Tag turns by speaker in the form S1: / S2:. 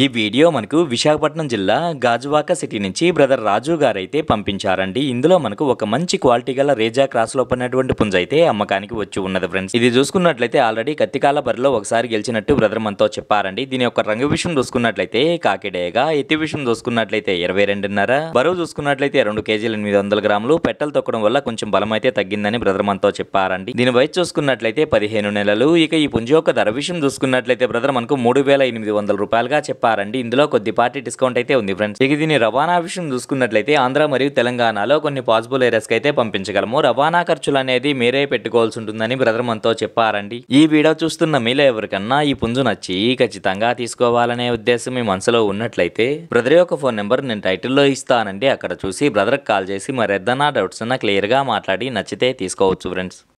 S1: ఈ వీడియో మనకు విశాఖపట్నం జిల్లా గాజువాక సిటీ నుంచి బ్రదర్ రాజు గారైతే పంపించారండి. ఇందులో మనకు ఒక మంచి క్వాలిటీ గల రేజా క్రాస్ లో పడినటువంటి పుంజ అయితే అమ్మకానికి వచ్చి ఉన్నది ఫ్రెండ్స్. ఇది చూసుకున్నట్లయితే ఆల్రెడీ కత్తికాల బరిలో ఒకసారి గెలిచినట్టు బ్రదర్ మనతో చెప్పారండి. దీని యొక్క రంగు విషయం చూసుకున్నట్లయితే కాకిడేగా, ఎత్తి విషయం చూసుకున్నట్లయితే 22.5, బరువు చూసుకున్నట్లయితే 2 కేజీల 800 గ్రాములు. పెట్టలు తొక్కడం వల్ల కొంచెం బలం అయితే తగ్గిందని బ్రదర్ మనతో చెప్పారండి. దీని వయసు చూసుకున్నట్లయితే 15 నెలలు. ఇక ఈ పుంజ యొక్క ధర విషయం చూసుకున్నట్లయితే బ్రదర్ మనకు 3,800 రూపాయలుగా చెప్పారండి. ఇందులో కొద్దిపాటి డిస్కౌంట్ అయితే ఉంది ఫ్రెండ్స్. ఇక దీని రవాణా విషయం చూసుకున్నట్లయితే ఆంధ్ర మరియు తెలంగాణలో కొన్ని పాసిబుల్ ఏరియాస్ కి అయితే పంపించగలము. రవాణా ఖర్చులు అనేది మీరే పెట్టుకోవాల్సి ఉంటుందని బ్రదర్ మనతో చెప్పారండి. ఈ వీడియో చూస్తున్న మీలో ఎవరికన్నా ఈ పుంజు నచ్చి ఖచ్చితంగా తీసుకోవాలనే ఉద్దేశం మీ మనసులో ఉన్నట్లయితే బ్రదర్ యొక్క ఫోన్ నెంబర్ నేను టైటిల్లో ఇస్తానండి. అక్కడ చూసి బ్రదర్ కాల్ చేసి మరి ఏదైనా డౌట్స్ ఉన్నా క్లియర్ గా మాట్లాడి నచ్చితే తీసుకోవచ్చు ఫ్రెండ్స్.